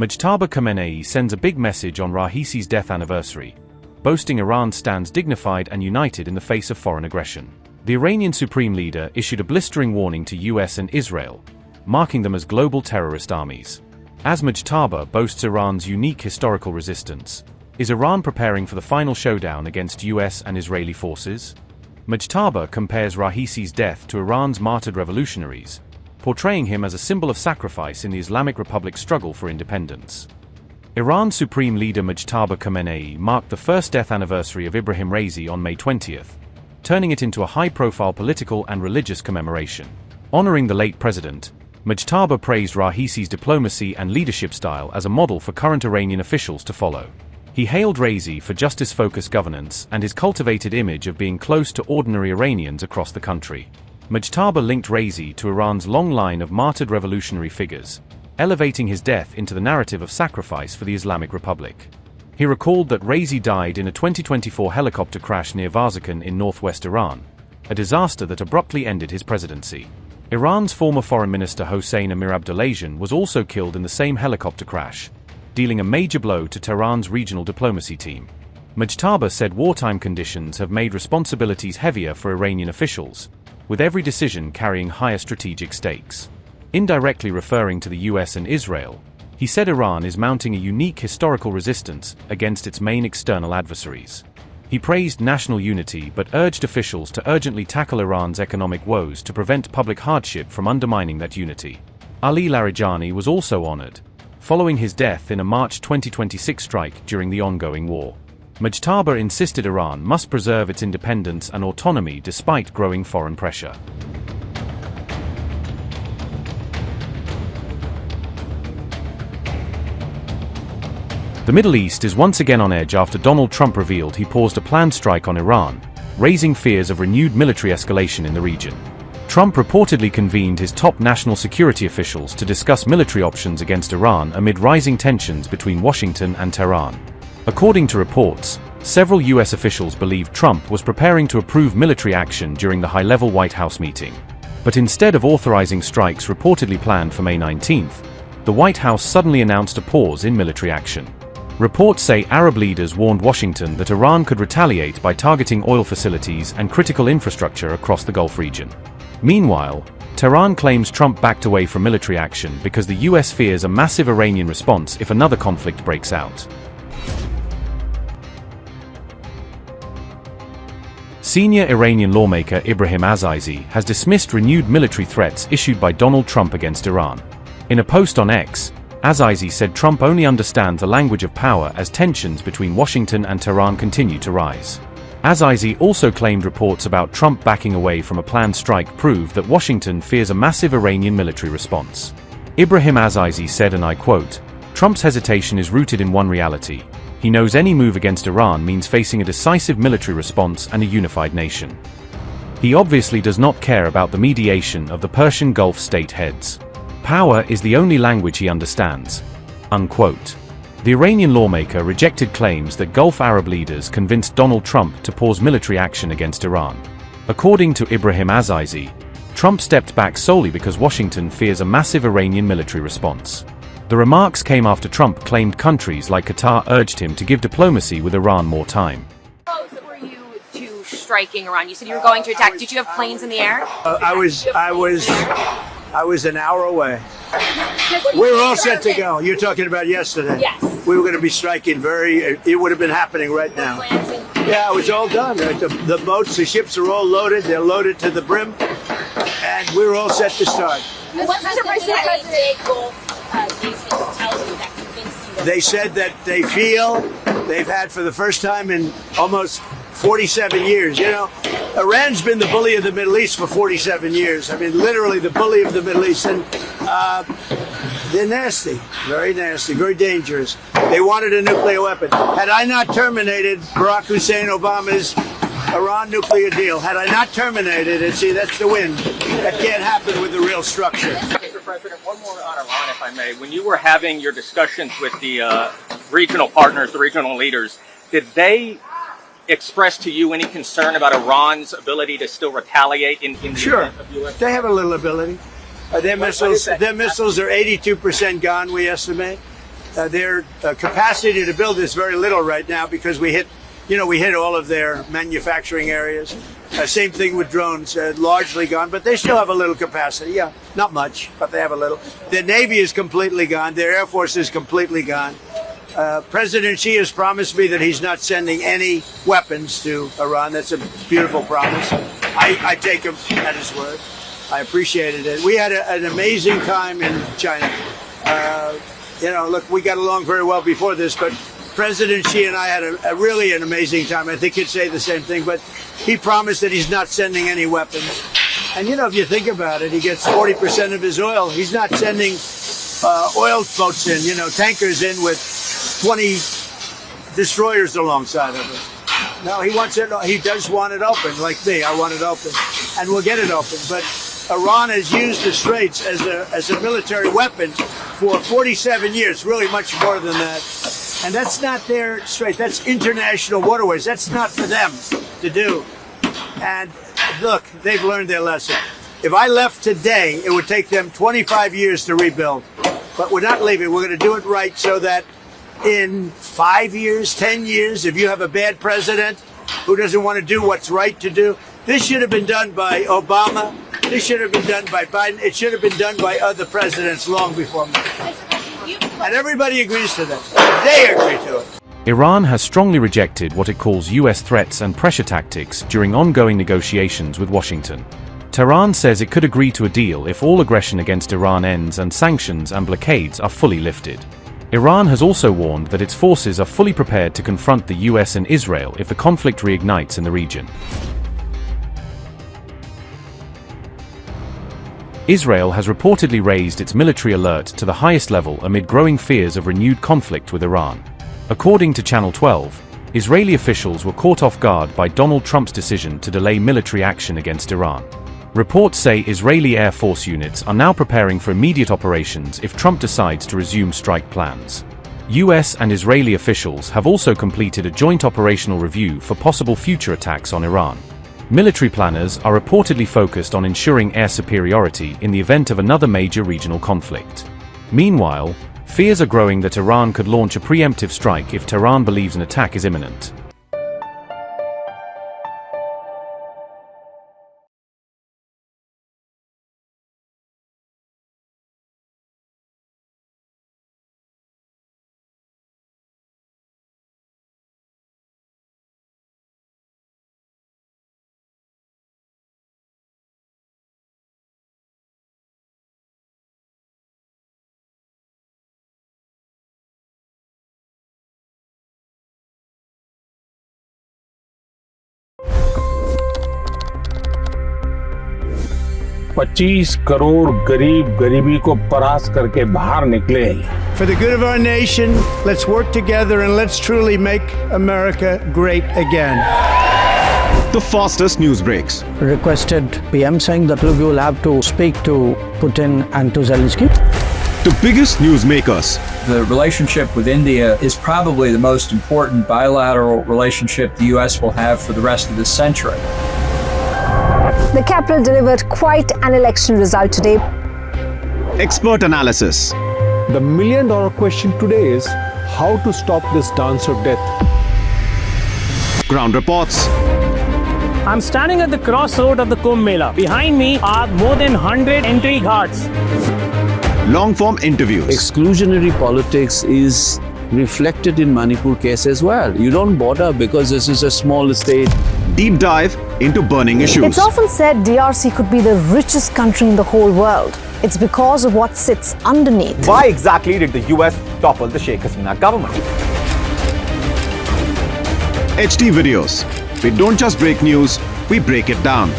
Mojtaba Khamenei sends a big message on Raisi's death anniversary, boasting Iran stands dignified and united in the face of foreign aggression. The Iranian Supreme Leader issued a blistering warning to US and Israel, marking them as global terrorist armies. As Mojtaba boasts Iran's unique historical resistance, is Iran preparing for the final showdown against US and Israeli forces? Mojtaba compares Raisi's death to Iran's martyred revolutionaries, portraying him as a symbol of sacrifice in the Islamic Republic's struggle for independence. Iran's Supreme Leader Mojtaba Khamenei marked the first death anniversary of Ebrahim Raisi on May 20th, turning it into a high-profile political and religious commemoration. Honoring the late president, Mojtaba praised Raisi's diplomacy and leadership style as a model for current Iranian officials to follow. He hailed Raisi for justice-focused governance and his cultivated image of being close to ordinary Iranians across the country. Mojtaba linked Raisi to Iran's long line of martyred revolutionary figures, elevating his death into the narrative of sacrifice for the Islamic Republic. He recalled that Raisi died in a 2024 helicopter crash near Varzaqan in northwest Iran, a disaster that abruptly ended his presidency. Iran's former Foreign Minister Hossein Amir-Abdollahian was also killed in the same helicopter crash, dealing a major blow to Tehran's regional diplomacy team. Mojtaba said wartime conditions have made responsibilities heavier for Iranian officials, with every decision carrying higher strategic stakes. Indirectly referring to the US and Israel, he said Iran is mounting a unique historical resistance against its main external adversaries. He praised national unity but urged officials to urgently tackle Iran's economic woes to prevent public hardship from undermining that unity. Ali Larijani was also honored, following his death in a March 2026 strike during the ongoing war. Mojtaba insisted Iran must preserve its independence and autonomy despite growing foreign pressure. The Middle East is once again on edge after Donald Trump revealed he paused a planned strike on Iran, raising fears of renewed military escalation in the region. Trump reportedly convened his top national security officials to discuss military options against Iran amid rising tensions between Washington and Tehran. According to reports, several US officials believed Trump was preparing to approve military action during the high-level White House meeting. But instead of authorizing strikes reportedly planned for May 19th, the White House suddenly announced a pause in military action. Reports say Arab leaders warned Washington that Iran could retaliate by targeting oil facilities and critical infrastructure across the Gulf region. Meanwhile, Tehran claims Trump backed away from military action because the US fears a massive Iranian response if another conflict breaks out. Senior Iranian lawmaker Ibrahim Raisi has dismissed renewed military threats issued by Donald Trump against Iran. In a post on X, Raisi said Trump only understands the language of power as tensions between Washington and Tehran continue to rise. Raisi also claimed reports about Trump backing away from a planned strike prove that Washington fears a massive Iranian military response. Ibrahim Raisi said, and I quote, "Trump's hesitation is rooted in one reality. He knows any move against Iran means facing a decisive military response and a unified nation. He obviously does not care about the mediation of the Persian Gulf state heads. Power is the only language he understands." Unquote. The Iranian lawmaker rejected claims that Gulf Arab leaders convinced Donald Trump to pause military action against Iran. According to Ibrahim Raisi, Trump stepped back solely because Washington fears a massive Iranian military response. The remarks came after Trump claimed countries like Qatar urged him to give diplomacy with Iran more time. How close were you to striking Iran? You said you were going to attack. Did you have planes in the air? I was an hour away. We were all set to go. You're talking about yesterday. Yes. We were going to be striking it would have been happening right now. Yeah, it was all done. The boats, the ships are all loaded. They're loaded to the brim. And we were all set to start. They said that they feel they've had for the first time in almost 47 years. You know, Iran's been the bully of the Middle East for 47 years. I mean, literally the bully of the Middle East. And they're nasty, very dangerous. They wanted a nuclear weapon. Had I not terminated Barack Hussein Obama's Iran nuclear deal, had I not terminated it, see, that's the win. That can't happen with the real structure. Mr. President, one more on Iran, if I may. When you were having your discussions with the regional partners, the regional leaders, did they express to you any concern about Iran's ability to still retaliate in the event of U.S.? They have a little ability. Their missiles are 82% gone, we estimate. Their capacity to build is very little right now because we hit all of their manufacturing areas. Same thing with drones, largely gone, but they still have a little capacity. Yeah, not much, but they have a little. Their Navy is completely gone. Their Air Force is completely gone. President Xi has promised me that he's not sending any weapons to Iran. That's a beautiful promise. I take him at his word. I appreciated it. We had an amazing time in China. Look, we got along very well before this, but President Xi and I had really an amazing time. I think he'd say the same thing, but he promised that he's not sending any weapons. And, if you think about it, he gets 40% of his oil. He's not sending oil boats in, tankers in with 20 destroyers alongside of it. No, he wants it. He does want it open, like me. I want it open, and we'll get it open. But Iran has used the Straits as a military weapon for 47 years, really much more than that. And that's not their strait. That's international waterways. That's not for them to do. And look, they've learned their lesson. If I left today, it would take them 25 years to rebuild. But we're not leaving. We're going to do it right so that in 5 years, 10 years, if you have a bad president who doesn't want to do what's right to do, this should have been done by Obama. This should have been done by Biden. It should have been done by other presidents long before me. And everybody agrees to this. They agree to it. Iran has strongly rejected what it calls U.S. threats and pressure tactics during ongoing negotiations with Washington. Tehran says it could agree to a deal if all aggression against Iran ends and sanctions and blockades are fully lifted. Iran has also warned that its forces are fully prepared to confront the U.S. and Israel if the conflict reignites in the region. Israel has reportedly raised its military alert to the highest level amid growing fears of renewed conflict with Iran. According to Channel 12, Israeli officials were caught off guard by Donald Trump's decision to delay military action against Iran. Reports say Israeli Air Force units are now preparing for immediate operations if Trump decides to resume strike plans. U.S. and Israeli officials have also completed a joint operational review for possible future attacks on Iran. Military planners are reportedly focused on ensuring air superiority in the event of another major regional conflict. Meanwhile, fears are growing that Iran could launch a preemptive strike if Tehran believes an attack is imminent. $25 crore गरीब गरीबी को परास्त करके बाहर निकले। For the good of our nation, let's work together and let's truly make America great again. The fastest news breaks. Requested PM saying that we will have to speak to Putin and to Zelensky. The biggest newsmakers. The relationship with India is probably the most important bilateral relationship the U.S. will have for the rest of this century. The capital delivered quite an election result today. Expert analysis. The million-dollar question today is how to stop this dance of death. Ground reports. I'm standing at the crossroad of the Kumbh Mela. Behind me are more than 100 entry ghats. Long-form interviews. Exclusionary politics is reflected in Manipur case as well. You don't bother because this is a small state. Deep dive into burning issues. It's often said DRC could be the richest country in the whole world. It's because of what sits underneath. Why exactly did the US topple the Sheikh Hasina government? HT videos. We don't just break news, we break it down.